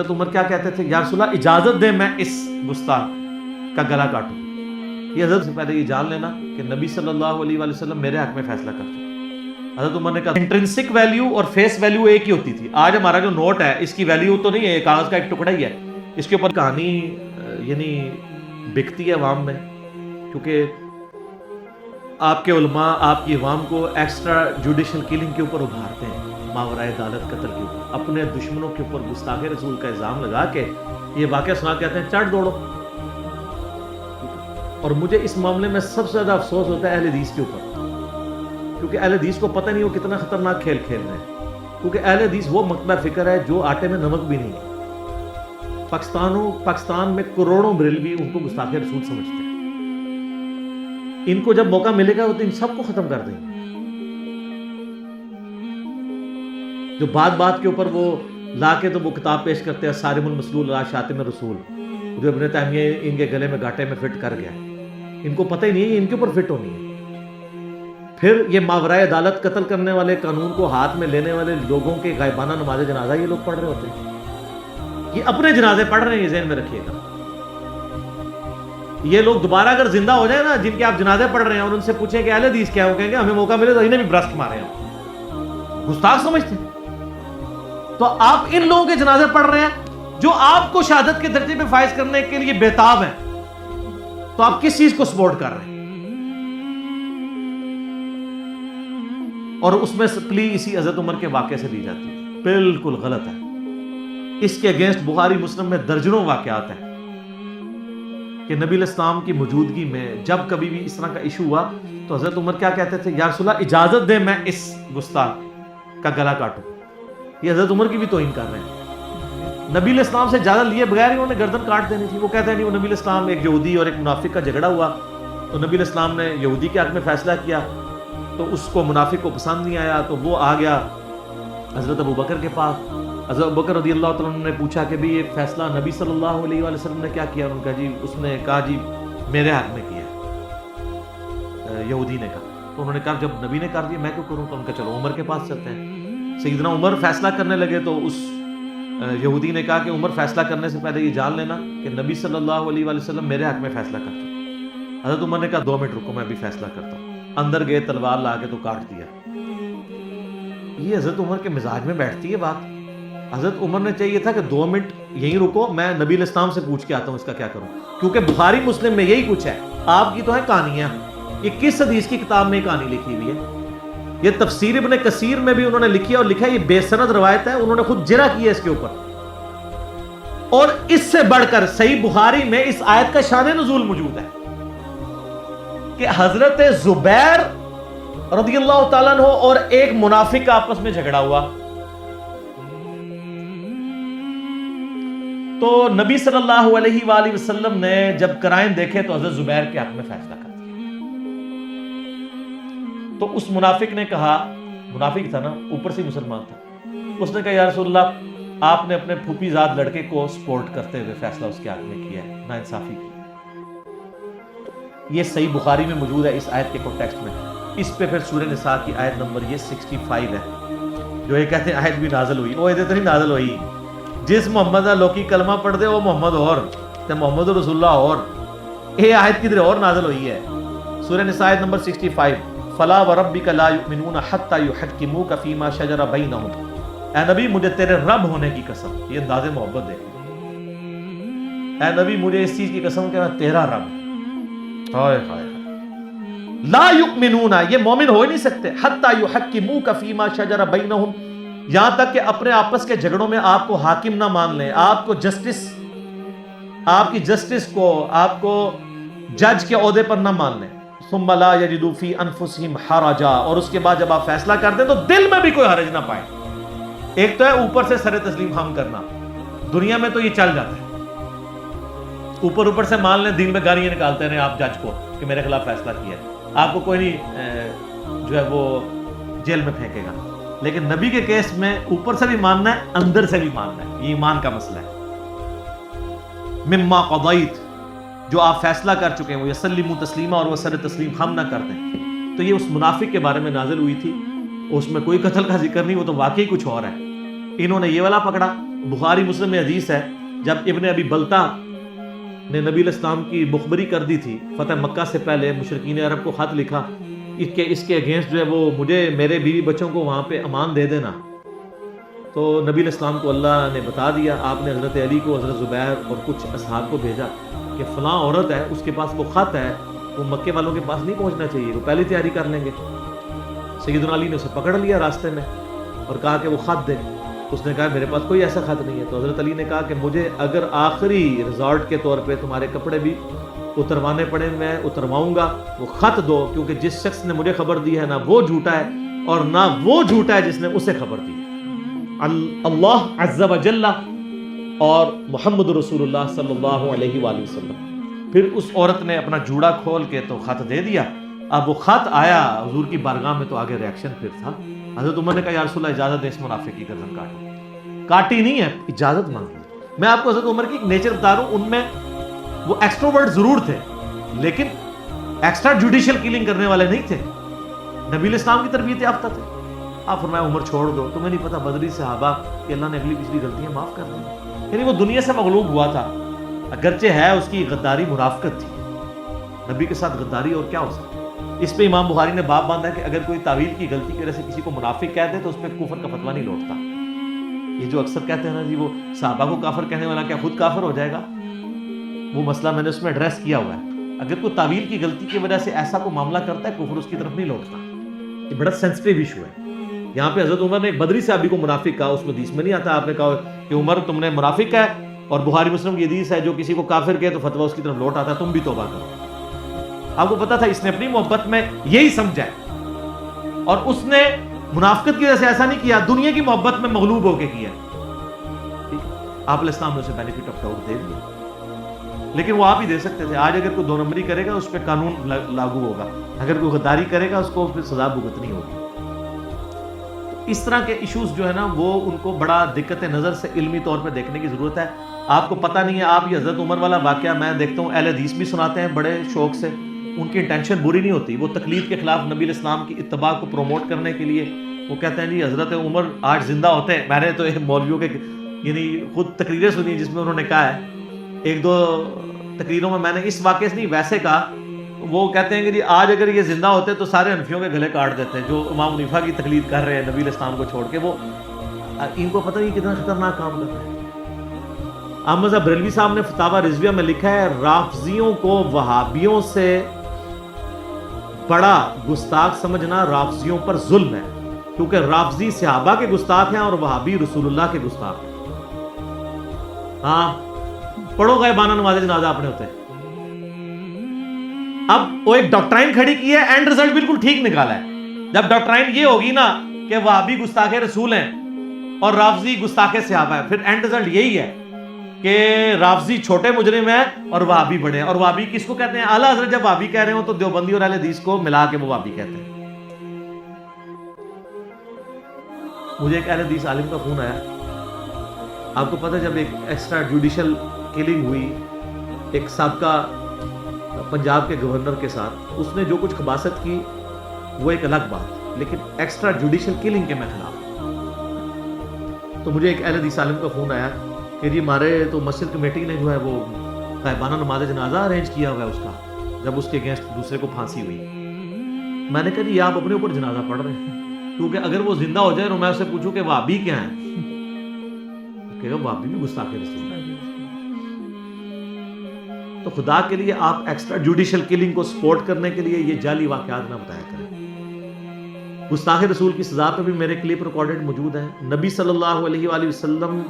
حضرت عمر کیا کہتے تھے؟ یا رسول اللہ اجازت دے میں اس گستاخ کا گلا کاٹوں. یہ حضرت سے پہلے یہ جان لینا کہ نبی صلی اللہ علیہ وآلہ وسلم میرے حق میں فیصلہ کر چکے. حضرت عمر نے کہا انٹرنسک ویلیو اور فیس ویلیو ایک ہی ہوتی تھی. آج ہمارا جو نوٹ ہے اس کی ویلیو تو نہیں ہے، کاغذ کا ایک ٹکڑا ہی ہے، اس کے اوپر کہانی یعنی بکتی ہے عوام میں، کیونکہ آپ کے علماء آپ کی عوام کو ایکسٹرا جوڈیشل کلنگ کے اوپر ابھارتے ہیں، ماورائے عدالت قتل کے اوپر، اپنے دشمنوں کے اوپر گستاخ رسول کا الزام لگا کے یہ واقعہ سنا کہتے ہیں چڑھ دوڑو. اور مجھے اس معاملے میں سب سے زیادہ افسوس ہوتا ہے اہل حدیث کے اوپر، کیونکہ اہل حدیث کو پتہ نہیں وہ کتنا خطرناک کھیل کھیل رہے ہیں. کیونکہ اہل حدیث وہ مکتبہ فکر ہے جو آٹے میں نمک بھی نہیں ہے. پاکستان میں کروڑوں بریلوی ان کو گستاخ رسول سمجھتے ہیں. ان کو جب موقع ملے گا تو ان سب کو ختم کر دیں گے. جو بات کے اوپر وہ لا کے تو وہ کتاب پیش کرتے ہیں صارم المسلول علی شاتم الرسول، جو ابن تیمیہ ان کے گلے میں گھاٹے میں فٹ کر گیا. ان کو پتہ ہی نہیں ہے ان کے اوپر فٹ ہونی ہے. پھر یہ ماورائے عدالت قتل کرنے والے قانون کو ہاتھ میں لینے والے لوگوں کے غائبانہ نماز جنازہ یہ لوگ پڑھ رہے ہوتے ہیں. یہ اپنے جنازے پڑھ رہے ہیں، یہ ذہن میں رکھیے گا. یہ لوگ دوبارہ اگر زندہ ہو جائیں نا، جن کے آپ جنازے پڑھ رہے ہیں، اور ان سے پوچھیں کہ اہل حدیث کیا ہو، کہیں گے ہمیں موقع ملے تو انہیں بھی برسٹ مارے ہیں. گستاخ سمجھتے ہیں. تو آپ ان لوگوں کے جنازے پڑھ رہے ہیں جو آپ کو شہادت کے درجے پہ فائز کرنے کے لیے بےتاب ہیں. تو آپ کس چیز کو سپورٹ کر رہے ہیں؟ اور اس میں پلی اسی حضرت عمر کے واقعے سے لی جاتی ہے. بالکل غلط ہے. اس کے اگینسٹ بخاری مسلم میں درجنوں واقعات ہیں کہ نبی علیہ السلام کی موجودگی میں جب کبھی بھی اس طرح کا ایشو ہوا تو حضرت عمر کیا کہتے تھے؟ یا رسول اللہ اجازت دے میں اس گستاخ کا گلا کاٹوں. یہ حضرت عمر کی بھی توہین کر رہے ہیں. نبی علیہ السلام سے اجازت لیے بغیر انہوں نے گردن کاٹ دینی تھی. وہ کہتے ہیں نہیں، وہ نبی علیہ السلام ایک یہودی اور ایک منافق کا جھگڑا ہوا تو نبی علیہ السلام نے یہودی کے حق میں فیصلہ کیا تو اس کو منافق کو پسند نہیں آیا تو وہ آ گیا حضرت ابو بکر کے پاس. حضرت ابو بکر رضی اللہ تعالیٰ عنہ نے پوچھا کہ بھی یہ فیصلہ نبی صلی اللہ علیہ وآلہ وسلم نے کیا کیا؟ ان کا جی اس نے کہا جی میرے حق میں کیا. یہودی نے کہا. تو انہوں نے کہا جب نبی نے کر دیا میں کیوں کروں؟ تو ان کا چلو عمر کے پاس چلتے ہیں. سیدنا عمر فیصلہ کرنے لگے تو اس یہودی نے کہا کہ عمر فیصلہ کرنے سے پہلے یہ جان لینا کہ نبی صلی اللہ علیہ وآلہ وسلم میرے حق میں فیصلہ کر چکے. حضرت عمر نے کہا 2 منٹ رکو میں ابھی فیصلہ کرتا ہوں. اندر گئے، تلوار لا کے تو کاٹ دیا. یہ حضرت عمر کے مزاج میں بیٹھتی ہے بات. حضرت عمر نے چاہیے تھا کہ 2 منٹ یہیں رکو، میں نبی علیہ السلام سے پوچھ کے آتا ہوں اس کا کیا کروں. کیونکہ بخاری مسلم میں یہی کچھ ہے. آپ کی تو ہے کہانیاں. یہ کس حدیث کی کتاب میں کہانی لکھی ہوئی ہے؟ یہ تفسیر ابن کثیر میں بھی انہوں نے لکھی ہے اور لکھا ہے یہ بے سند روایت ہے. انہوں نے خود جرح کی ہے اس کے اوپر. اور اس سے بڑھ کر صحیح بخاری میں اس آیت کا شان نزول موجود ہے کہ حضرت زبیر رضی اللہ تعالیٰ عنہ اور ایک منافق کا آپس میں جھگڑا ہوا تو نبی صلی اللہ علیہ وآلہ وسلم نے جب کرائم دیکھے تو حضرت زبیر کے حق میں فیصلہ کر دیا. تو اس منافق نے کہا، منافق تھا نا، اوپر سے مسلمان تھا، اس نے کہا یا رسول اللہ آپ نے اپنے پھوپھی زاد لڑکے کو سپورٹ کرتے ہوئے فیصلہ اس کے حق میں کیا ہے، ناانصافی کی. یہ صحیح بخاری میں موجود ہے اس آیت کے کانٹیکسٹ میں. اس پہ پھر سورہ نساء کی آیت نمبر یہ 65 ہے جو یہ کہتے ہیں آیت بھی نازل ہوئی. وہ ایدے تو نہیں نازل ہوئی. جس محمد لوکی کلمہ پڑھ دے وہ محمد اور تے محمد رسول اللہ اور. یہ آیت کدھر اور نازل ہوئی ہے. سورہ نساء آیت نمبر 65 فلا وربک لا یؤمنون حتی یحکموک فیما شجر بینہم. اے نبی مجھے تیرے رب ہونے کی قسم. یہ انداز محبت دیکھ. اے نبی مجھے اس چیز کی قسم کہ میں تیرا رب. ہائے ہائے لا یؤمنون، یہ مومن ہو ہی نہیں سکتے. حتی یحکموک فیما شجر بینہم، یہاں تک کہ اپنے آپس کے جھگڑوں میں آپ کو حاکم نہ مان لیں، آپ کو جسٹس، آپ کی جسٹس کو، آپ کو جج کے عہدے پر نہ مان لیں. ثم لا یجدوا فی انفسہم حرجا، اور اس کے بعد جب آپ فیصلہ کر دیں تو دل میں بھی کوئی حرج نہ پائیں. ایک تو ہے اوپر سے سر تسلیم خام کرنا، دنیا میں تو یہ چل جاتا ہے. اوپر سے مان لیں، دل میں گالیاں نکالتے رہے آپ جج کو کہ میرے خلاف فیصلہ کیا ہے. آپ کو کوئی نہیں جو ہے وہ جیل میں پھینکے گا. لیکن نبی کے کیس میں اوپر سے بھی ماننا ہے، اندر سے بھی ماننا ہے. یہ ایمان کا مسئلہ ہے. مما قضیت، جو آپ فیصلہ کر چکے ہیں، وہ یسلموا تسلیما، اور وہ سر تسلیم خم نہ کر دیں. تو یہ اس منافق کے بارے میں نازل ہوئی تھی. اس میں کوئی قتل کا ذکر نہیں، وہ تو واقعی کچھ اور ہے. انہوں نے یہ والا پکڑا بخاری مسلم میں حدیث ہے، جب ابن ابی بلتا نے نبی علیہ السلام کی مخبری کر دی تھی فتح مکہ سے پہلے، مشرکین عرب کو خط لکھا اس کے اگینسٹ جو ہے وہ مجھے میرے بیوی بچوں کو وہاں پہ امان دے دینا، تو نبی علیہ السلام کو اللہ نے بتا دیا، آپ نے حضرت علی کو، حضرت زبیر اور کچھ اصحاب کو بھیجا کہ فلاں عورت ہے، اس کے پاس وہ خط ہے، وہ مکے والوں کے پاس نہیں پہنچنا چاہیے، وہ پہلی تیاری کر لیں گے۔ سیدنا علی نے اسے پکڑ لیا راستے میں اور کہا کہ وہ خط دے، اس نے کہا میرے پاس کوئی ایسا خط نہیں ہے۔ تو حضرت علی نے کہا کہ مجھے اگر آخری ریزارٹ کے طور پہ تمہارے کپڑے بھی اتروانے پڑے میں اترواؤں گا، وہ خط دو، کیونکہ جس شخص نے مجھے خبر دی ہے نہ وہ جھوٹا ہے اور نہ وہ جھوٹا ہے جس نے اسے خبر دی۔ اللہ عز و جل اور محمد رسول اللہ صلی اللہ علیہ وآلہ وسلم۔ پھر اس عورت نے اپنا جوڑا کھول کے تو خط دے دیا۔ اب وہ خط آیا حضور کی بارگاہ میں تو آگے ریاکشن پھر تھا۔ حضرت عمر نے کہا یا رسول اللہ اجازت دے اس منافق کی گردن کاٹی نہیں ہے، اجازت مانگی۔ میں آپ کو حضرت عمر کی ایک نیچر بتا رہا ہوں، ان میں وہ ایکسٹروورٹ ضرور تھے لیکن ایکسٹرا جوڈیشل کلنگ کرنے والے نہیں تھے، نبی علیہ السلام کی تربیت یافتہ تھے۔ آپ فرمایا عمر چھوڑ دو، تمہیں نہیں پتا بدری صحابہ کہ اللہ نے اگلی پچھلی غلطیاں معاف کر دی، یعنی وہ دنیا سے مغلوب ہوا تھا، اگرچہ ہے اس کی غداری منافقت تھی، نبی کے ساتھ غداری اور کیا ہو سکتا۔ اس پہ امام بخاری نے باب باندھا کہ اگر کوئی تعویل کی غلطی کی وجہ سے کسی کو منافق کہہ دے تو اس پہ کفر کا فتویٰ نہیں لوٹتا۔ یہ جو اکثر کہتے ہیں نا جی وہ صحابہ کو کافر کہنے والا کیا خود کافر ہو جائے گا، وہ مسئلہ میں نے اس میں ایڈریس کیا ہوا ہے۔ اگر کوئی تعویل کی غلطی کی وجہ سے ایسا کوئی معاملہ کرتا ہے کفر اس کی طرف نہیں لوٹتا، یہ بڑا سینسٹیو ایشو ہے۔ یہاں پہ حضرت عمر نے ایک بدری صحابی کو منافق کہا، اس میں حدیث میں نہیں آتا آپ نے کہا کہ عمر تم نے منافق ہے، اور بخاری مسلم کی حدیث ہے جو کسی کو کافر کہے تو فتویٰ اس کی طرف لوٹ آتا ہے، تم بھی توبہ کرو۔ آپ کو پتا تھا اس نے اپنی محبت میں یہی سمجھا ہے، اور اس نے منافقت کی وجہ سے ایسا نہیں کیا، دنیا کی محبت میں مغلوب ہو کے کیا۔ آپ علیہ السلام نے اسے بینیفٹ آف ڈاؤٹ دے دیا، لیکن وہ آپ ہی دے سکتے تھے۔ آج اگر کوئی دو نمبری کرے گا اس پہ قانون لاگو ہوگا، اگر کوئی غداری کرے گا اس کو پھر سزا بھگتنی ہوگی۔ اس طرح کے ایشوز جو ہے نا وہ ان کو بڑا دقت نظر سے علمی طور پہ دیکھنے کی ضرورت ہے۔ آپ کو پتہ نہیں ہے، آپ یہ حضرت عمر والا واقعہ میں دیکھتا ہوں اہل حدیث بھی سناتے ہیں بڑے شوق سے، ان کی انٹینشن بری نہیں ہوتی، وہ تقلید کے خلاف نبی علیہ السلام کی اتباع کو پروموٹ کرنے کے لیے وہ کہتے ہیں جی حضرت عمر آج زندہ ہوتے ہیں۔ میں نے تو مولویوں کے یعنی خود تقریریں سنی جس میں انہوں نے کہا ہے، ایک دو تقریروں میں نے اس واقعے سے نہیں ویسے کہا، وہ کہتے ہیں کہ جی آج اگر یہ زندہ ہوتے تو سارے حنفیوں کے گلے کاٹ دیتے ہیں جو امام حنیفہ کی تقلید کر رہے ہیں نبی علیہ السلام کو چھوڑ کے۔ وہ ان کو پتہ نہیں کتنا خطرناک کام کر رہے ہیں۔ احمد بریلوی صاحب نے فتاوی رضویہ میں لکھا ہے رافضیوں کو وہابیوں سے بڑا گستاخ سمجھنا رافضیوں پر ظلم ہے، کیونکہ رافضی صحابہ کے گستاخ ہیں اور وہابی رسول اللہ کے گستاخ ہیں۔ ہاں پڑھو غائبانہ نماز جنازہ اپنے ہوتے ہیں۔ اب وہ ایک ڈاکٹرائن کھڑی کی ہے، اینڈ رزلٹ بالکل ٹھیک نکالا ہے۔ جب ڈاکٹرائن یہ ہوگی نا کہ وہابی گستاخ رسول ہیں اور رافضی گستاخ صحابہ ہیں، پھر اینڈ رزلٹ یہی ہے کہ رافضی چھوٹے مجرم ہیں اور وہابی بڑے ہیں۔ اور وہابی کس کو کہتے ہیں؟ اعلیٰ حضرت جب وہابی کہہ رہے ہوں تو دیوبندی اور اہل حدیث کو ملا کے وہ وہابی کہتے ہیں۔ مجھے ایک اہل حدیث عالم کا فون آیا، آپ کو پتہ جب ایک ایکسٹرا جوڈیشل کلنگ ہوئی ایک سابقہ پنجاب کے گورنر کے ساتھ، اس نے جو کچھ خباثت کی وہ ایک الگ بات، لیکن ایکسٹرا جوڈیشل کلنگ کے میں خلاف۔ تو مجھے ایک اہل حدیث عالم کا فون آیا کہ جی ہمارے تو مسجد کمیٹی نے جو ہے وہ غائبانہ نماز جنازہ ارینج کیا ہوا ہے اس کا، جب اس کے اگینسٹ دوسرے کو پھانسی ہوئی۔ میں نے کہا جی آپ اپنے اوپر جنازہ پڑھ رہے ہیں، کیونکہ اگر وہ زندہ ہو جائے اور میں اسے پوچھوں کہ وہابی کیا ہیں، کہ وہابی بھی گستاخ رسول ہے۔ تو خدا کے لیے آپ ایکسٹرا جوڈیشل کلنگ کو سپورٹ کرنے کے لیے یہ جعلی واقعات نہ بتایا کریں۔ گستاخ رسول کی سزا پہ بھی میرے کلپ ریکارڈڈ موجود ہیں۔ نبی صلی اللہ علیہ وآلہ وسلم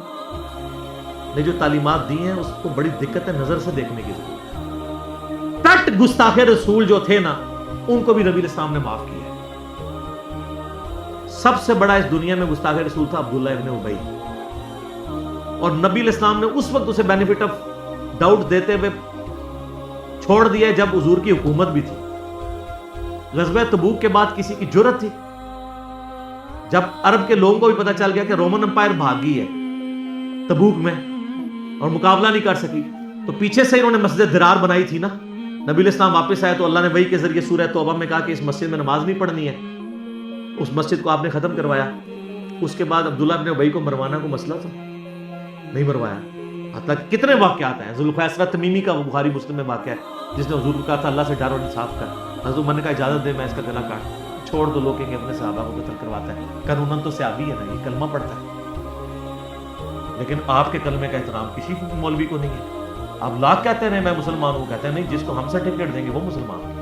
نے جو تعلیمات دی ہیں اس کو بڑی دقت نظر سے دیکھنے کی ضرورت ہے۔ کٹ گستاخ رسول جو تھے نا ان کو بھی نبی علیہ السلام نے معاف کیا ہے۔ سب سے بڑا اس دنیا میں گستاخ رسول تھا عبداللہ ابن ابی، اور نبی علیہ السلام نے اس وقت اسے بینیفٹ آف ڈاؤٹ دیتے ہوئے چھوڑ دیا جب حضور کی حکومت بھی تھی۔ غزوہ تبوک کے بعد کسی کی جرأت تھی؟ جب عرب کے لوگوں کو بھی پتا چل گیا کہ رومن امپائر بھاگ گئی ہے تبوک میں اور مقابلہ نہیں کر سکی، تو پیچھے سے انہوں نے مسجد درار بنائی تھی نا۔ نبی علیہ السلام واپس آئے تو اللہ نے وحی کے ذریعے سورہ توبہ میں کہا کہ اس مسجد میں نماز نہیں پڑھنی ہے، اس مسجد کو آپ نے ختم کروایا۔ اس کے بعد عبداللہ ابن ابی کو مروانا کو مسئلہ تھا، نہیں مروایا. مطلب کتنے واقعات ہیں. ذوالخیسرہ تمیمی کا وہ بخاری مسلم میں واقعہ ہے جس نے حضور کو کہا تھا اللہ سے ڈر اور انصاف کر. حضرت عمر نے کہا اجازت دے میں اس کا گلا کاٹ. چھوڑ دو, لوگ کہیں گے اپنے صحابہ کو قتل کرواتا ہے. قانوناً تو صحابی ہے نا, یہ کلمہ پڑھتا ہے, لیکن آپ کے کلمے کا احترام کسی مولوی کو نہیں ہے. آپ لاکھ کہتے ہیں میں مسلمان ہوں, کہتے ہیں نہیں جس کو ہم سرٹیفکیٹ دیں گے وہ مسلمان ہے.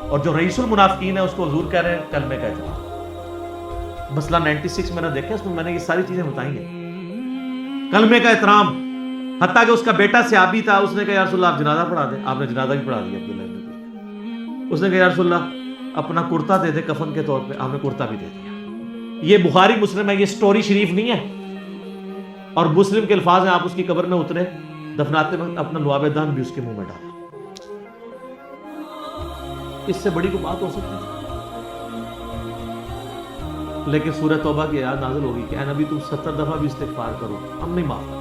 اور جو رئیس المنافقین ہے اس کو حضور کہہ رہے ہیں کلمے کا احترام. مسئلہ 96 میں نے دیکھا, اس میں میں نے یہ ساری چیزیں بتائی ہیں. کلمے کا احترام, حتیٰ کہ اس کا بیٹا صحابی تھا, اس نے کہا یا رسول اللہ آپ جنازہ پڑھا دیں. آپ نے جنازہ بھی پڑھا دیا عبداللہ ابن زبیر. اس نے کہا یا رسول اللہ اپنا کرتا دے دے کفن کے طور پہ. آپ نے کرتا بھی دے دیا. یہ بخاری مسلم ہے, یہ سٹوری شریف نہیں ہے. اور مسلم کے الفاظ ہیں, آپ اس کی قبر میں اترے, دفناتے وقت اپنا لعاب دہن بھی اس کے منہ میں ڈالا. اس سے بڑی کوئی بات ہو سکتی ہے؟ لیکن سورہ توبہ کی آیات نازل ہوگی کہ اے نبی تم 70 دفعہ بھی استغفار کرو, ہم نہیں معاف کریں.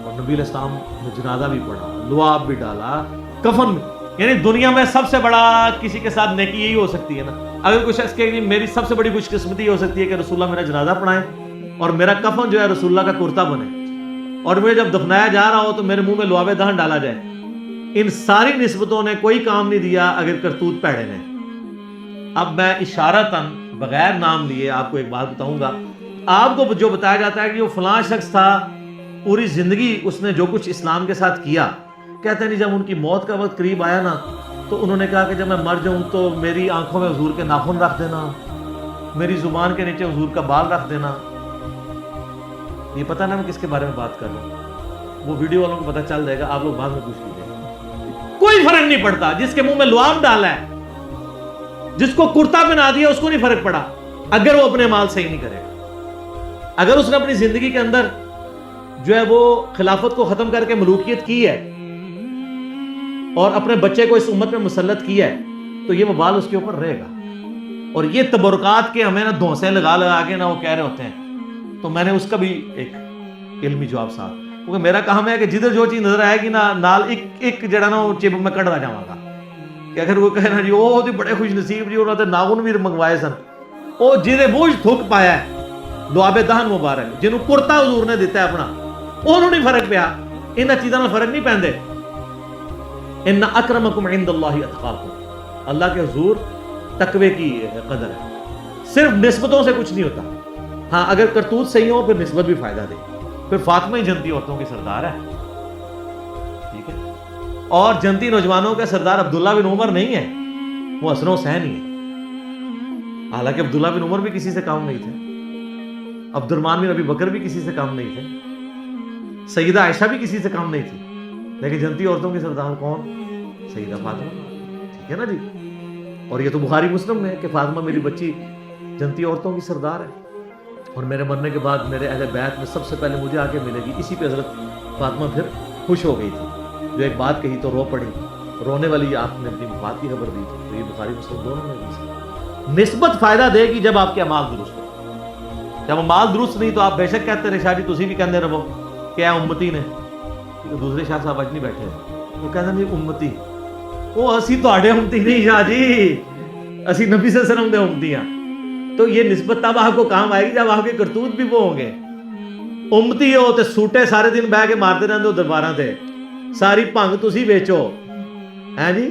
اور نبی علیہ السلام نے جنازہ بھی پڑھا, لعاب بھی ڈالا, کفن میں. یعنی دنیا میں سب سے بڑا کسی کے ساتھ نیکی یہی ہو سکتی ہے نا. اگر کچھ اس کے میری سب سے بڑی خوش قسمتی یہ ہو سکتی ہے کہ رسول اللہ میرا جنازہ پڑھائیں اور میرا کفن جو ہے رسول اللہ کا کرتا بنے, اور مجھے جب دفنایا جا رہا ہو تو میرے منہ میں لعاب دہن ڈالا جائے. ان ساری نسبتوں نے کوئی کام نہیں دیا اگر کرتوت پیڑے نے. اب میں اشارتاً بغیر نام لیے آپ کو ایک بات بتاؤں گا. آپ کو جو بتایا جاتا ہے کہ وہ فلاں شخص تھا, پوری زندگی اس نے جو کچھ اسلام کے ساتھ کیا, کہتے ہیں نہیں جب ان کی موت کا وقت قریب آیا نا تو انہوں نے کہا کہ جب میں مر جاؤں تو میری آنکھوں میں حضور کے ناخن رکھ دینا, میری زبان کے نیچے حضور کا بال رکھ دینا. یہ پتہ نا میں کس کے بارے میں بات کر رہا ہوں, وہ ویڈیو والوں کو پتہ چل جائے گا, آپ لوگ بعد میں پوچھ لیجیے. کوئی فرق نہیں پڑتا. جس کے منہ میں لعاب ڈالا ہے, جس کو کرتا بنا دیا, اس کو نہیں فرق پڑا اگر وہ اپنے مال صحیح نہیں کرے گا. اگر اس نے اپنی زندگی کے اندر جو ہے وہ خلافت کو ختم کر کے ملوکیت کی ہے اور اپنے بچے کو اس امت میں مسلط کیا ہے تو یہ وبال اس کے اوپر رہے گا. اور یہ تبرکات کے ہمیں نا دھونسے لگا کے نا وہ کہہ رہے ہوتے ہیں, تو میں نے اس کا بھی ایک علمی جواب ساتھ, کیونکہ میرا کام ہے کہ جدھر جو چیز نظر آئے گی نا نال ایک جڑا نا وہ چپ میں کٹ رہا جاؤں گا کہ اگر وہ کہنا جی وہ تو بڑے خوش نصیب جی انہوں نے ناخن بھی منگوائے سن, وہ جنہیں بوجھ تھک پایا ہے لعاب دہن مبارک جنہوں کرتا حضور نے دیتا ہے اپنا, انہوں نے فرق پیا. ان چیزوں میں فرق نہیں پہنتے. ان اکرمکم عند اللہ اتقاکم, اللہ کے حضور تقوی کی قدر ہے. صرف نسبتوں سے کچھ نہیں ہوتا. ہاں اگر کرتوت صحیح ہو پھر نسبت بھی فائدہ دے. پھر فاطمہ ہی جنتی عورتوں کی سردار ہے, ٹھیک ہے, اور جنتی نوجوانوں کا سردار عبداللہ بن عمر نہیں ہے, وہ حسن و حسین ہی ہے. حالانکہ عبداللہ بن عمر بھی کسی سے کام نہیں تھے, عبد الرحمن بن ابی بکر بھی کسی سے کام نہیں تھے, سیدہ عائشہ بھی کسی سے کام نہیں تھی, لیکن جنتی عورتوں کی سردار کون؟ سیدہ فاطمہ, ٹھیک ہے نا جی. اور یہ تو بخاری مسلم میں ہے کہ فاطمہ میری بچی جنتی عورتوں کی سردار ہے, اور میرے مرنے کے بعد میرے اہل بیت میں سب سے پہلے مجھے آ کے ملے گی. اسی پہ حضرت فاطمہ پھر خوش ہو گئی تھی, جو ایک بات کہی تو رو پڑی, رونے والی آپ نے اپنی وفات کی خبر دی تھی. تو یہ بخاری مسلم دونوں میں دی. نسبت فائدہ دے گی جب آپ کے اعمال درست ہو. جب اعمال درست نہیں تو آپ بے شک کہتے رہے, شاہ جی تسی بھی کہتے رہو کہ اے امتی نے, دوسرے شاہ صاحب اج نہیں بیٹھے, وہ کہتے ہیں امتی, وہ اسی تواڈے امتی نہیں شاہ جی, اسی نبی صلی اللہ علیہ وسلم دے امتی ہیں. تو یہ نسبت تب آپ کو کام آئے گی جب آپ کے کرتوت بھی وہ ہوں گے. امتی ہو تے سوٹے سارے دن بہ کے مارتے رہتے ہو درباراں تے, ساری بھنگ تسی بیچو ہیں جی,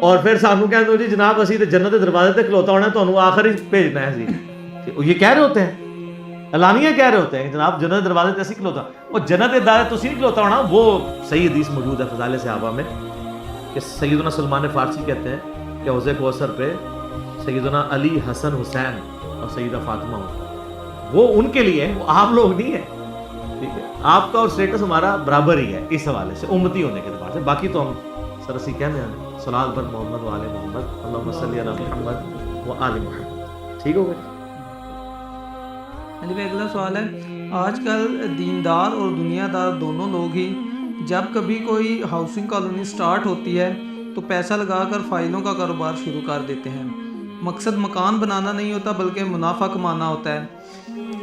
اور پھر سانوں کہندے ہو جی جناب اسی تے جنت دے دروازے تے کھلوتا ہونا, تانوں آخر ہی بھیجنا ہے جی. یہ کہہ رہے ہوتے ہیں, اعلانیہ کہہ رہے ہوتے ہیں کہ جناب جنت دے دروازے تے اسی کھلوتا, اور جنت دے دروازے تسی نہیں کھلوتا ہونا. وہ صحیح حدیث موجود ہے فضائل صحابہ میں کہ سیدنا سلمان فارسی کہتے ہیں کہ حوض کوثر پہ سیدنا علی, حسن, حسین اور سیدہ فاطمہ ہو, وہ ان کے لیے, وہ آپ لوگ نہیں ہیں, ٹھیک ہے. آپ کا اور اسٹیٹس ہمارا برابر ہی ہے اس حوالے سے, امتی ہونے کے اعتبار سے. باقی تو ہم سرسی کہنے ہیں صلاۃ بر محمد و آل محمد, اللہم صلی علی محمد و آل محمد. ٹھیک ہو گیا. علی بھائی اگلا سوال ہے, آج کل دیندار اور دنیا دار دونوں لوگ ہی جب کبھی کوئی ہاؤسنگ کالونی سٹارٹ ہوتی ہے تو پیسہ لگا کر فائلوں کا کاروبار شروع کر دیتے ہیں. مقصد مکان بنانا نہیں ہوتا بلکہ منافع کمانا ہوتا ہے.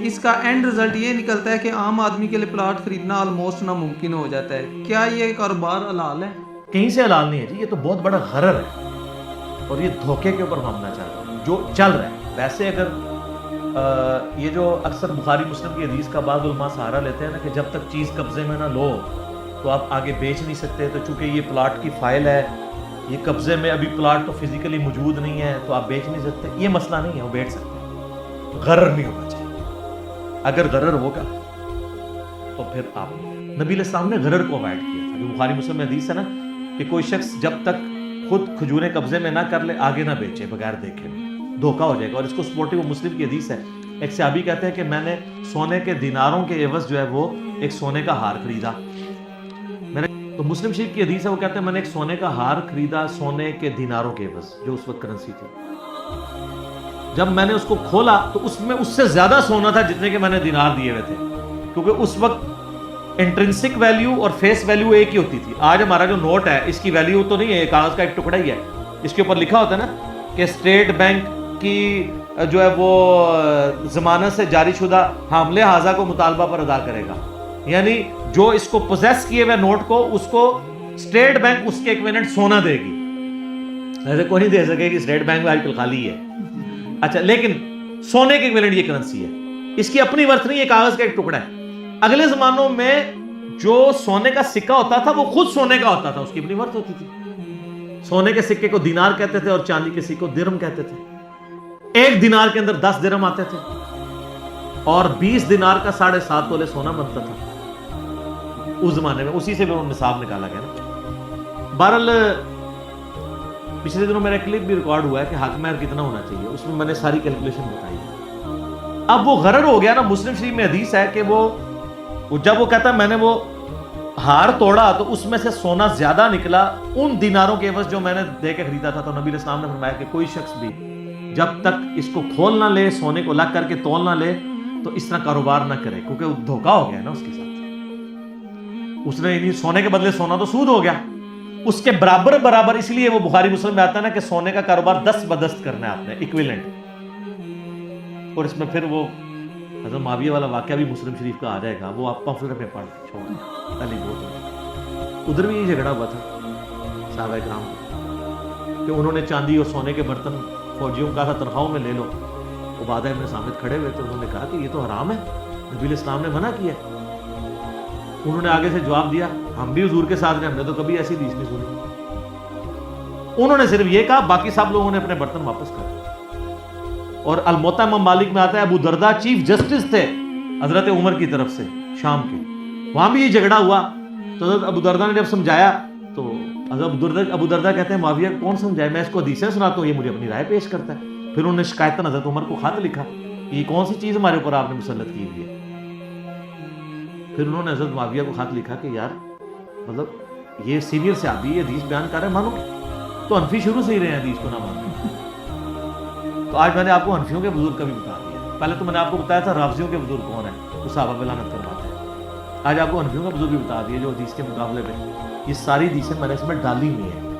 اس کا اینڈ رزلٹ یہ نکلتا ہے کہ عام آدمی کے لیے پلاٹ خریدنا آلموسٹ ناممکن ہو جاتا ہے. کیا یہ کاروبار حلال ہے؟ کہیں سے حلال نہیں ہے جی, یہ تو بہت بڑا غرر ہے اور یہ دھوکے کے اوپر ماننا چاہتا ہے جو چل رہا ہے. ویسے اگر یہ جو اکثر بخاری مسلم کی حدیث کا بعض علماء سہارا لیتے ہیں نا کہ جب تک چیز قبضے میں نہ لو تو آپ آگے بیچ نہیں سکتے، تو چونکہ یہ پلاٹ کی فائل ہے، یہ قبضے میں ابھی پلاٹ تو فزیکلی موجود نہیں ہے تو آپ بیچ نہیں سکتے، یہ مسئلہ نہیں ہے، وہ بیچ سکتے ہیں، غرر نہیں ہونا چاہیے۔ اگر غرر ہوگا تو پھر آپ نبی علیہ السلام نے غرر کو اوائڈ کیا تھا، جو بخاری مسلم میں حدیث ہے نا کہ کوئی شخص جب تک خود کھجوریں قبضے میں نہ کر لے آگے نہ بیچے بغیر دیکھے، دھوکا ہو جائے گا۔ اور اس کو سپورٹنگ مسلم کی حدیث ہے، ایک صحابی کہتے ہیں کہ میں نے سونے کے دیناروں کے عوض جو ہے وہ ایک سونے کا ہار خریدا، میں نے تو مسلم شریف کی حدیث ہے، وہ کہتے ہیں میں نے ایک سونے کا ہار خریدا سونے کے دیناروں کے عوض، جو اس وقت کرنسی تھی۔ جب میں نے اس کو کھولا تو اس میں اس سے زیادہ سونا تھا جتنے کے میں نے دینار دیے ہوئے تھے، کیونکہ اس وقت انٹرنسک ویلیو اور فیس ویلیو ایک ہی ہوتی تھی۔ آج ہمارا جو نوٹ ہے اس کی ویلیو تو نہیں ہے، کاغذ کا ایک ٹکڑا ہی ہے، اس کے اوپر لکھا ہوتا ہے نا کہ اسٹیٹ بینک کی جو ہے وہ ضمانت سے جاری شدہ حاملے حاضہ کو مطالبہ پر ادا کرے گا، یعنی جو اس کو پوزیس کیے ہوئے نوٹ کو اس کو اسٹیٹ بینک اس کے ایکویولنٹ سونا دے گی، ایسے کوئی نہیں دے سکے کہ اسٹیٹ بینک میں آج کل خالی ہے۔ اچھا، لیکن سونے کے ایکویولنٹ یہ کرنسی ہے، اس کی اپنی ورث نہیں ہے، کاغذ کا ایک ٹکڑا ہے۔ اگلے زمانوں میں جو سونے کا سکہ ہوتا تھا وہ خود سونے کا ہوتا تھا، اس کی اپنی ورث ہوتی تھی۔ سونے کے سکے کو دینار کہتے تھے اور چاندی کے سکے کو درہم کہتے تھے۔ ایک دینار کے اندر 10 درہم آتے تھے اور 20 دینار کا 7.5 تولے سونا بنتا تھا اس زمانے میں، اسی سے بھی نصاب نکالا گیا نا۔ بہرحال پچھلے دنوں میرا کلپ بھی ریکارڈ ہوا ہے کہ حق مہر کتنا ہونا چاہیے، اس میں میں نے ساری کیلکولیشن بتائی ہے۔ اب وہ غرر ہو گیا نا، مسلم شریف میں حدیث ہے کہ وہ جب وہ کہتا ہے میں نے وہ ہار توڑا تو اس میں سے سونا زیادہ نکلا ان دیناروں کے عوض جو میں نے دے کے خریدا تھا، تو نبی علیہ السلام نے فرمایا کہ کوئی شخص بھی جب تک اس کو کھول نہ لے، سونے کو الگ کر کے تول نہ لے، تو اس طرح کاروبار نہ کرے، کیونکہ وہ دھوکا ہو گیا نا اس کے ساتھ۔ اس نے سونے کے بدلے سونا تو سود ہو گیا، اس کے برابر، اس لیے وہ بخاری مسلم میں آتا ہے نا کہ سونے کا کاروبار 10 بدست کرنا ہے آپ نے، ایکویلنٹ۔ اور اس میں پھر وہ حضرت معاویہ والا واقعہ بھی مسلم شریف کا آ جائے گا، وہ آپ پمفلٹ میں پڑھ چھوڑ پہلی بہت ادھر بھی یہ جھگڑا ہوا تھا صحابہ کرام کو کہ انہوں نے چاندی اور سونے کے برتن فوجیوں کا تھا تنخواہوں میں لے لو۔ عبادہ ابن صامت کھڑے ہوئے تو انہوں نے کہا کہ یہ تو حرام ہے، نبی علیہ السلام نے منع کیا۔ انہوں نے آگے سے جواب دیا ہم بھی حضور کے ساتھ ہیں، ہم نے تو کبھی ایسی حدیث نہیں سنی۔ انہوں نے صرف یہ کہا، باقی سب لوگوں نے اپنے برتن واپس کر۔ اور الموطا امام مالک میں آتا ہے ابو دردہ چیف جسٹس تھے حضرت عمر کی طرف سے شام کے، وہاں بھی یہ جھگڑا ہوا تو حضرت ابو دردہ نے جب سمجھایا تو حضرت ابو دردہ کہتے ہیں معاویہ کون سمجھائے، میں اس کو حدیثیں سناتا ہوں، یہ مجھے اپنی رائے پیش کرتا ہے۔ پھر انہوں نے شکایتاً حضرت عمر کو خط لکھا کہ یہ کون سی چیز ہمارے اوپر آپ نے مسلط کی ہوئی ہے۔ پھر انہوں نے حضرت معاویہ کو خط لکھا کہ یار مطلب یہ سینئر صحابی یہ حدیث بیان کر رہے ہیں، مانو تو حنفی شروع سے ہی رہے ہیں حدیث کو نہ مانو۔ تو آج میں نے آپ کو حنفیوں کے بزرگ کا بھی بتا دیا، پہلے تو میں نے آپ کو بتایا تھا رافضیوں کے بزرگ کون ہیں، وہ صحابہ پہ لعنت کرواتے ہیں۔ آج آپ کو حنفیوں کا بزرگ بھی بتا دیا جو حدیث کے مقابلے میں یہ ساری حدیثیں میں نے اس میں ڈالی ہوئی ہیں۔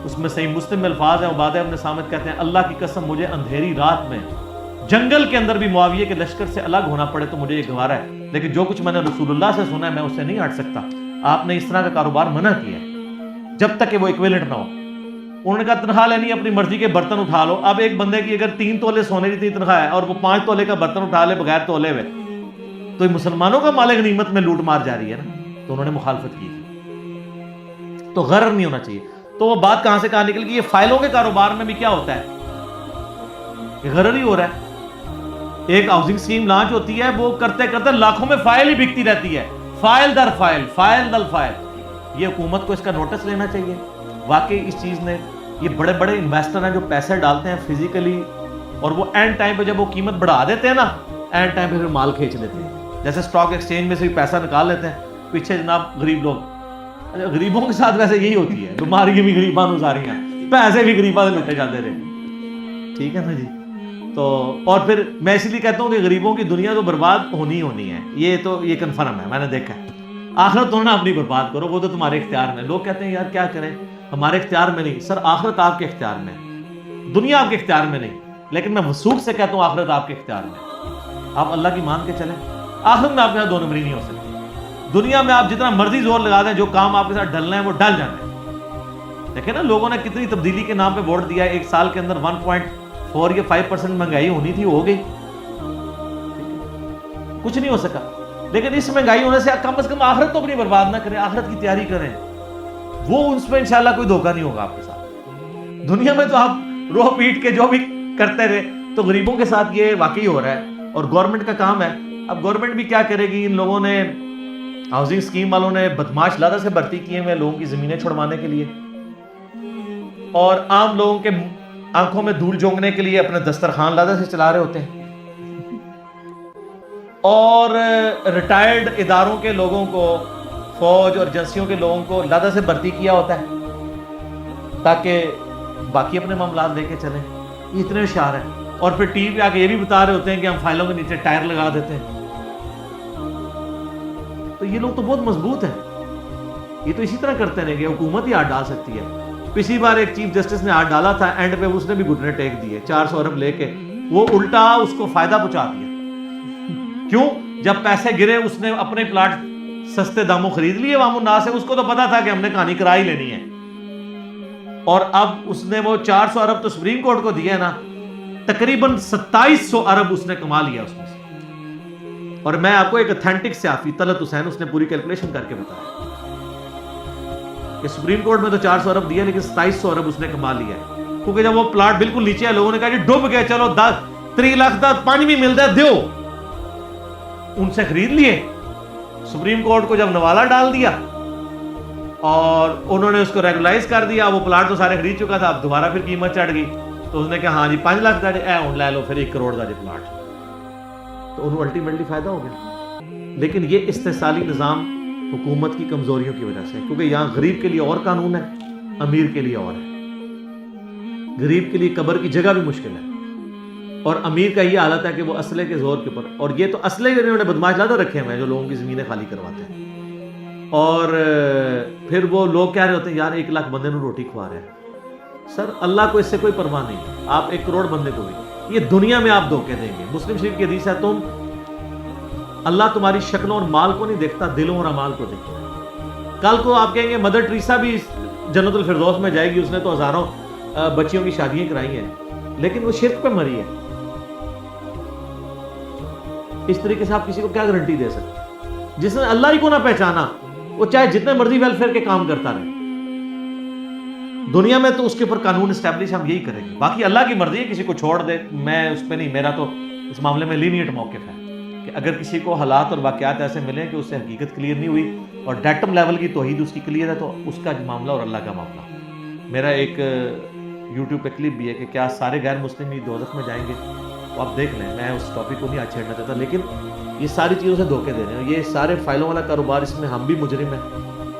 اس میں صحیح مسلم میں الفاظ ہیں، عبادہ ابن صامت کہتے ہیں اللہ کی قسم مجھے اندھیری رات میں جنگل کے اندر بھی معاویہ کے لشکر سے الگ ہونا پڑے تو مجھے یہ گوارا ہے، لیکن جو کچھ میں نے رسول اللہ سے سنا ہے میں اس سے نہیں ہٹ سکتا۔ آپ نے اس طرح کا کاروبار منع کیا ہے جب تک کہ وہ ایکویلنٹ نہ ہو۔ انہوں نے کہا تنخواہ لینی اپنی مرضی کے برتن اٹھا لو۔ اب ایک بندے کی اگر 3 تولے سونے کی تنخواہ ہے اور وہ 5 تولے کا برتن اٹھا لے بغیر تولے ہوئے تو یہ مسلمانوں کا مال غنیمت میں لوٹ مار جاری ہے نا، تو انہوں نے مخالفت کی تھی۔ تو غرر نہیں ہونا چاہیے۔ تو وہ بات کہاں سے کہاں نکل گئی، یہ فائلوں کے کاروبار میں بھی کیا ہوتا ہے، یہ غرر ہی ہو رہا ہے۔ ایک ہاؤسنگ اسکیم لانچ ہوتی ہے، وہ کرتے کرتے لاکھوں میں فائل ہی بکتی رہتی ہے، فائل در فائل، فائل در فائل۔ یہ حکومت کو اس کا نوٹس لینا چاہیے۔ واقعی اس چیز نے، یہ بڑے بڑے انویسٹر ہیں جو پیسے ڈالتے ہیں فزیکلی، اور وہ اینڈ ٹائم پہ جب وہ قیمت بڑھا دیتے ہیں نا، اینڈ ٹائم پہ پھر مال کھینچ لیتے ہیں۔ جیسے اسٹاک ایکسچینج میں سے بھی پیسہ نکال لیتے ہیں، پیچھے جناب غریب لوگ، غریبوں کے ساتھ ویسے یہی ہوتی ہے، بیماریاں بھی غریباں نو ساریاں، پیسے بھی غریباں سے لوٹے جاتے رہے، ٹھیک ہے نا جی۔ تو اور پھر میں اس لیے کہتا ہوں کہ غریبوں کی دنیا تو برباد ہونی ہونی ہے، یہ کنفرم ہے، میں نے دیکھا ہے۔ آخرت تو نہ اپنی برباد کرو، وہ تو تمہارے اختیار میں۔ لوگ کہتے ہیں یار کیا کریں، ہمارے اختیار میں نہیں۔ سر آخرت آپ کے اختیار میں، دنیا آپ کے اختیار میں نہیں، لیکن میں وثوق سے کہتا ہوں آخرت آپ کے اختیار میں۔ آپ اللہ کی مان کے چلیں، آخرت میں آپ کے ساتھ 2 نمبری نہیں ہو سکتی۔ دنیا میں آپ جتنا مرضی زور لگا دیں، جو کام آپ کے ساتھ ڈلنا ہے وہ ڈل جانا ہے۔ دیکھیں نا لوگوں نے کتنی تبدیلی کے نام پہ ووٹ دیا ہے، 1 سال کے اندر 1.4 یا 5% مہنگائی ہونی تھی، ہو گئی۔ کچھ نہیں ہو سکا. لیکن اس مہنگائی ہونے سے کم از کم آخرت تو اپنی برباد نہ کریں, آخرت کی تیاری کریں, وہ اس میں انشاءاللہ کوئی دھوکہ نہیں ہوگا آپ کے ساتھ. دنیا میں تو آپ رو پیٹ کے جو بھی کرتے رہے, تو غریبوں کے ساتھ یہ واقعی ہو رہا ہے, اور گورنمنٹ کا کام ہے. اب گورنمنٹ بھی کیا کرے گی, ان لوگوں نے ہاؤسنگ اسکیم والوں نے بدماش لادہ سے بھرتی کیے ہوئے لوگوں کی زمینیں چھڑوانے کے لیے, اور عام لوگوں کے آنکھوں میں دھول جھونکنے کے لیے اپنے دسترخوان لادہ سے چلا رہے ہوتے ہیں, اور ریٹائرڈ اداروں کے لوگوں کو, فوج اور ایجنسیوں کے لوگوں کو لادہ سے بھرتی کیا ہوتا ہے تاکہ باقی اپنے معاملات لے کے چلیں. یہ اتنے ہوشیار ہیں, اور پھر ٹی وی پہ آ کے یہ بھی بتا رہے ہوتے ہیں کہ ہم فائلوں کے نیچے ٹائر لگا دیتے ہیں. تو یہ لوگ تو بہت مضبوط ہیں, یہ تو اسی طرح کرتے رہیں گے, حکومت ہی ہاتھ ڈال سکتی ہے. پچھلی بار ایک چیف جسٹس نے ہاتھ ڈالا تھا, اینڈ پہ اس نے بھی گھٹنے ٹیک دیے 400 ارب لے کے, وہ الٹا اس کو فائدہ پہنچا دیا. کیوں؟ جب پیسے گرے اس نے اپنے پلاٹ سستے داموں خرید لیے عوام الناس سے, اس کو تو پتا تھا کہ ہم نے کہانی کرا ہی لینی ہے, اور اب اس نے وہ 400 ارب تو سپریم کورٹ کو دیے نا, تقریباً 2700 ارب اس نے کما لیا اس میں سے. اور میں آپ کو ایک اتھینٹک صحافی طلعت حسین, اس نے پوری کیلکولیشن کر کے بتایا کہ سپریم کورٹ میں تو 400 ارب دیا, لیکن 2700 ارب اس نے کما لیا ہے. کیونکہ جب وہ پلاٹ بالکل نیچے ہے, لوگوں نے کہا جی ڈوب گئے, چلو 3 لاکھ دا پانی بھی ملتا ہے دیو, ان سے خرید لیے. سپریم کورٹ کو جب نوالا ڈال دیا اور انہوں نے اس کو ریگولائز کر دیا, وہ پلاٹ تو سارے خرید چکا تھا, اب دوبارہ پھر قیمت چڑھ گئی, تو اس نے کہا ہاں جی 5 لاکھ دا لے لو, پھر 1 کروڑ دا پلاٹ, تو انہوں الٹیمیٹلی فائدہ ہو گیا. لیکن یہ استحصالی نظام حکومت کی کمزوریوں کی وجہ سے, کیونکہ یہاں غریب کے لیے اور قانون ہے, امیر کے لیے اور ہے. غریب کے لیے قبر کی جگہ بھی مشکل ہے, اور امیر کا یہ حالت ہے کہ وہ اسلحے کے زور کے اوپر, اور یہ تو اسلحے کے انہوں نے بدماش لادہ رکھے ہوئے ہیں جو لوگوں کی زمینیں خالی کرواتے ہیں, اور پھر وہ لوگ کہہ رہے ہوتے ہیں یار 1 لاکھ بندے نو روٹی کھوا رہے ہیں. سر اللہ کو اس سے کوئی پرواہ نہیں, آپ 1 کروڑ بندے کو بھی, یہ دنیا میں آپ دھوکے دیں گے. مسلم شریف کی حدیث ہے, تم اللہ تمہاری شکلوں اور مال کو نہیں دیکھتا, دلوں اور اعمال کو دیکھتا ہے. کل کو آپ کہیں گے مدر ٹریسا بھی جنت الفردوس میں جائے گی, اس نے تو ہزاروں بچیوں کی شادیاں کرائی ہیں, لیکن وہ شرک پہ مری ہے. اس طریقے سے آپ کسی کو کیا گارنٹی دے سکتے؟ جس نے اللہ ہی کو نہ پہچانا, وہ چاہے جتنے مرضی ویلفیئر کے کام کرتا رہے دنیا میں, تو اس کے اوپر قانون اسٹیبلش ہم یہی کریں گے. باقی اللہ کی مرضی ہے, کسی کو چھوڑ دے, میں اس پہ نہیں, میرا تو اس معاملے میں لینیٹ موقف ہے کہ اگر کسی کو حالات اور واقعات ایسے ملیں کہ اس سے حقیقت کلیئر نہیں ہوئی اور ڈیٹم لیول کی توحید اس کی کلیئر ہے, تو اس کا معاملہ اور اللہ کا معاملہ. میرا ایک یوٹیوب پہ کلپ بھی ہے کہ کیا سارے غیر مسلم بھی دوزخ میں جائیں گے, تو آپ دیکھ لیں. میں اس ٹاپک کو نہیں آج چھیڑنا چاہتا, لیکن یہ ساری چیزوں سے دھوکے دے رہے ہیں. یہ سارے فائلوں والا کاروبار, اس میں ہم بھی مجرم ہیں,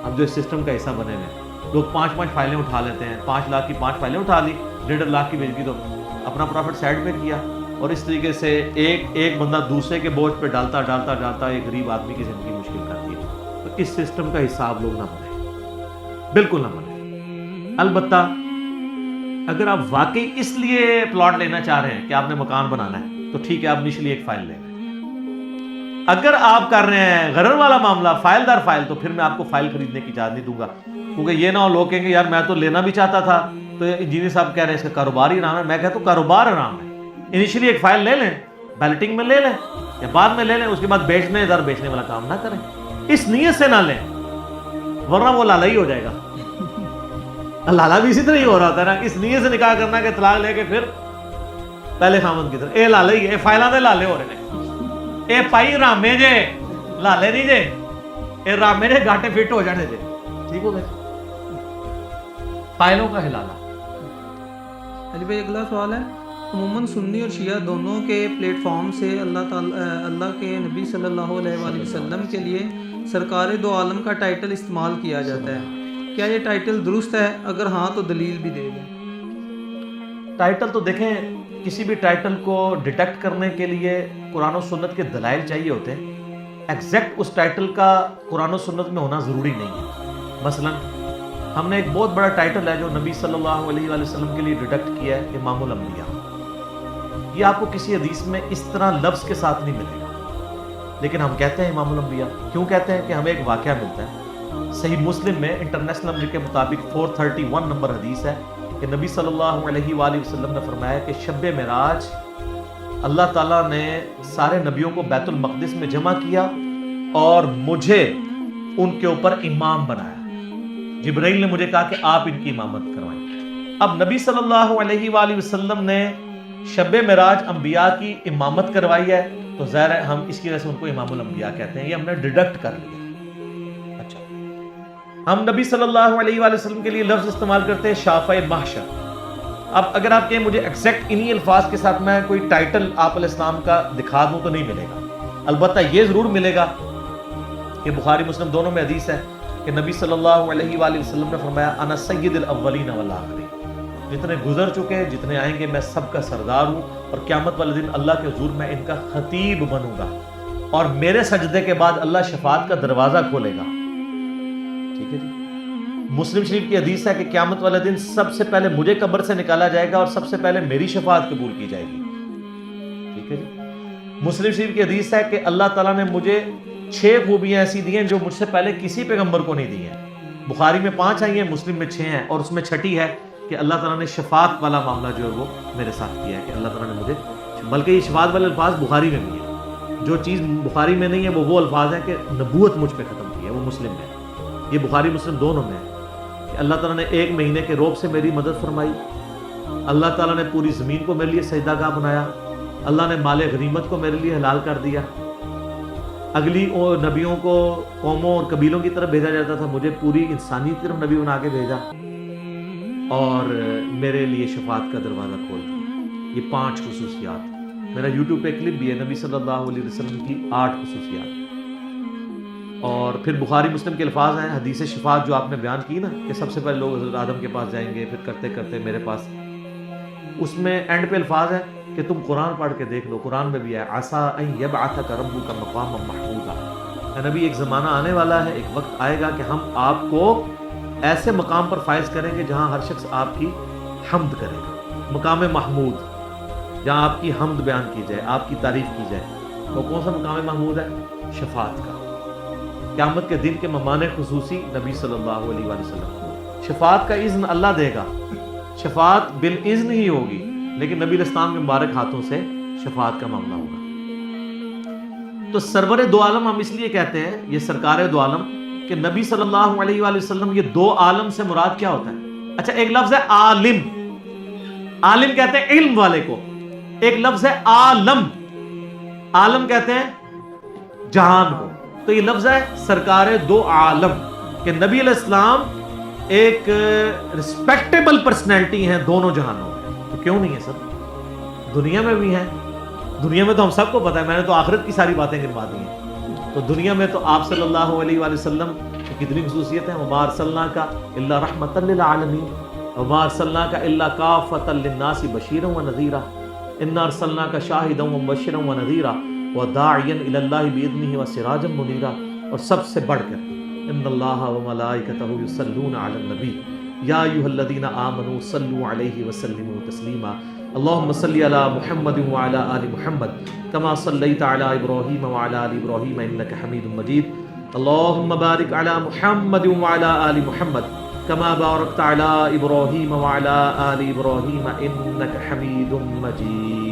ہم جو اس سسٹم کا حصہ بنے ہوئے ہیں. لوگ 5 فائلیں اٹھا لیتے ہیں, 5 لاکھ کی 5 فائلیں اٹھا لی, 1.5 لاکھ کی بیچ دی, تو اپنا پروفٹ سائڈ پہ کیا, اور اس طریقے سے ایک بندہ دوسرے کے بوجھ پہ ڈالتا ایک غریب آدمی کی زندگی مشکل کرتی ہے. تو اس سسٹم کا حساب لوگ نہ بنیں, بالکل نہ بنیں. البتہ اگر آپ واقعی اس لیے پلاٹ لینا چاہ رہے ہیں کہ آپ نے مکان بنانا ہے, تو ٹھیک ہے, آپ انیشلی ایک فائل لیں. اگر آپ کر رہے ہیں غرر والا معاملہ, فائل در فائل, تو پھر میں آپ کو فائل خریدنے کی اجازت نہیں دوں گا. کیونکہ یہ نہ ہو لوگ کہیں گے یار میں تو لینا بھی چاہتا تھا, تو انجینئر صاحب کہہ رہے ہیں اس کا کاروبار ہی آرام ہے. میں کہتا ہوں کاروبار آرام ہے, انیشلی ایک فائل لے لیں, بیلٹنگ میں لے لیں یا بعد میں لے لیں, اس کے بعد بیچنے والا کام نہ کریں, اس نیت سے نہ لیں, ورنہ وہ لالا ہی ہو جائے گا. لالا بھی اسی طرح ہی ہو رہا تھا نا, اس نیت سے نکاح کرنا کہ طلاق لے کے پھر پہلے خامن کی طرف, اے لالا ہی ہے, فائلاں دے لالے ہو رہے ہیں, اے پائی رامے جے لالے نہیں جے, اے رامے جے گاٹے فٹ ہو جانے جے, ٹھیک ہو گئے فائلوں کا ہلانا. علی بھائی اگلا سوال ہے, عموماً سنی اور شیعہ دونوں کے پلیٹ فارم سے اللہ کے نبی صلی اللہ علیہ وآلہ وسلم کے لیے سرکار دو عالم کا ٹائٹل استعمال کیا جاتا ہے, کیا یہ ٹائٹل درست ہے؟ اگر ہاں تو دلیل بھی دے دیں. ٹائٹل تو دیکھیں, کسی بھی ٹائٹل کو ڈیٹیکٹ کرنے کے لیے قرآن و سنت کے دلائل چاہیے ہوتے ہیں. ایگزیکٹ اس ٹائٹل کا قرآن و سنت میں ہونا ضروری نہیں ہے. مثلا ہم نے ایک بہت بڑا ٹائٹل ہے جو نبی صلی اللہ علیہ وآلہ وسلم کے لیے ڈیٹیکٹ کیا ہے, امام الانبیاء. یہ آپ کو کسی حدیث میں اس طرح لفظ کے ساتھ نہیں ملے گا, لیکن ہم کہتے ہیں امام الانبیاء. کیوں کہتے ہیں؟ کہ ہمیں ایک واقعہ ملتا ہے. صحیح مسلم میں انٹرنیشنل نمبر کے مطابق 431 نمبر حدیث ہے کہ نبی صلی اللہ علیہ وآلہ وسلم نے فرمایا کہ شب معراج اللہ تعالیٰ نے سارے نبیوں کو بیت المقدس میں جمع کیا اور مجھے ان کے اوپر امام بنایا. جبرائیل نے مجھے کہا کہ آپ ان کی امامت کروائیں. اب نبی صلی اللہ علیہ وآلہ وسلم نے شب معراج انبیاء کی امامت کروائی ہے تو ظاہر ہے ہم اس کی وجہ سے ان کو امام الانبیاء کہتے ہیں. یہ ہم نے ڈیڈکٹ کر لیا. اچھا, ہم نبی صلی اللہ علیہ وآلہ وسلم کے لیے لفظ استعمال کرتے ہیں شافع محشر. اب اگر آپ کہیں مجھے ایگزیکٹ انہی الفاظ کے ساتھ میں کوئی ٹائٹل آپ علیہ السلام کا دکھا دوں تو نہیں ملے گا. البتہ یہ ضرور ملے گا کہ بخاری مسلم دونوں میں حدیث ہے کہ نبی صلی اللہ علیہ وآلہ وسلم نے فرمایا انا سید الاولین والآخرین. جتنے گزر چکے جتنے آئیں گے میں سب کا سردار ہوں اور قیامت والے دن اللہ کے حضور میں ان کا خطیب بنوں گا اور میرے سجدے کے بعد اللہ شفاعت کا دروازہ کھولے گا. ٹھیک ہے جی. مسلم شریف کی حدیث ہے کہ قیامت والے دن سب سے پہلے مجھے قبر سے نکالا جائے گا اور سب سے پہلے میری شفاعت قبول کی جائے گی. ٹھیک ہے جی. مسلم شریف کی حدیث ہے کہ اللہ تعالیٰ نے مجھے 6 خوبیاں ایسی دی ہیں جو مجھ سے پہلے کسی پیغمبر کو نہیں دی ہیں. بخاری میں 5 آئی ہیں, مسلم میں 6 ہیں, اور اس میں 6ٹھی ہے کہ اللہ تعالیٰ نے شفاعت والا معاملہ جو ہے وہ میرے ساتھ کیا ہے کہ اللہ تعالیٰ نے مجھے, بلکہ یہ شفاعت والے الفاظ بخاری میں بھی ہیں. جو چیز بخاری میں نہیں ہے وہ الفاظ ہیں کہ نبوت مجھ پہ ختم کی ہے, وہ مسلم میں. یہ بخاری مسلم دونوں میں ہے کہ اللہ تعالیٰ نے 1 مہینے کے روب سے میری مدد فرمائی. اللہ تعالیٰ نے پوری زمین کو میرے لیے سجدہ گاہ بنایا. اللہ نے مال غنیمت کو میرے لیے حلال کر دیا. اگلی نبیوں کو قوموں اور قبیلوں کی طرف بھیجا جاتا تھا, مجھے پوری انسانی کی طرف نبی بنا کے بھیجا اور میرے لیے شفاعت کا دروازہ کھول دیا. یہ 5 خصوصیات. میرا یوٹیوب پہ کلپ بھی ہے نبی صلی اللہ علیہ وسلم کی 8 خصوصیات. اور پھر بخاری مسلم کے الفاظ ہیں حدیث شفاعت جو آپ نے بیان کی نا کہ سب سے پہلے لوگ حضرت آدم کے پاس جائیں گے پھر کرتے کرتے میرے پاس. اس میں اینڈ پہ الفاظ ہے کہ تم قرآن پڑھ کے دیکھ لو. قرآن میں بھی ہے عسیٰ ان یبعثک ربک مقاما محمودا. اے نبی, ایک زمانہ آنے والا ہے, ایک وقت آئے گا کہ ہم آپ کو ایسے مقام پر فائز کریں گے جہاں ہر شخص آپ کی حمد کرے گا. مقام محمود, جہاں آپ کی حمد بیان کی جائے, آپ کی تعریف کی جائے. وہ کون سا مقام محمود ہے؟ شفاعت کا. قیامت کے دن کے مہمان خصوصی نبی صلی اللہ علیہ وآلہ وسلم. شفاعت کا اذن اللہ دے گا. شفاعت بالاذن ہی ہوگی, لیکن نبی علیہ السلام کے مبارک ہاتھوں سے شفاعت کا معاملہ ہوگا. تو سرور دو عالم ہم اس لیے کہتے ہیں, یہ سرکار دو عالم, کہ نبی صلی اللہ علیہ وآلہ وسلم, یہ 2 عالم سے مراد کیا ہوتا ہے؟ اچھا, ایک لفظ ہے عالم. عالم کہتے ہیں علم والے کو. ایک لفظ ہے عالم. عالم کہتے ہیں جہان کو. تو یہ لفظ ہے سرکار 2 عالم کہ نبی علیہ السلام ایک رسپیکٹیبل پرسنالٹی ہیں دونوں جہانوں میں. تو کیوں نہیں ہے سر؟ دنیا میں بھی ہیں. دنیا میں تو ہم سب کو پتہ ہے, میں نے تو آخرت کی ساری باتیں گنوا دی ہیں. تو دنیا میں تو آپ صلی اللہ علیہ وآلہ وسلم کی کتنی خصوصیت ہیں. وما ارسلناک الا رحمۃ للعالمین وما ارسلناک الا کافۃ للناس بشیرا ونذیرا انا ارسلناک شاہدا ومبشرا ونذیرا وداعیا الی اللہ باذنہ وسراجا منیرا. اور سب سے بڑھ کر ان اللہ وملائکتہ یصلون علی النبی یا ایھا الذین آمنوا صلوا علیہ وسلموا تسلیما. اللهم صل علی محمد وعلی آل محمد کما صلیت علی ابراہیم وعلی آل ابراہیم انک حمید مجید. اللهم بارک علی محمد وعلی آل محمد کما بارکت علی ابراہیم وعلی آل ابراہیم انک حمید مجید.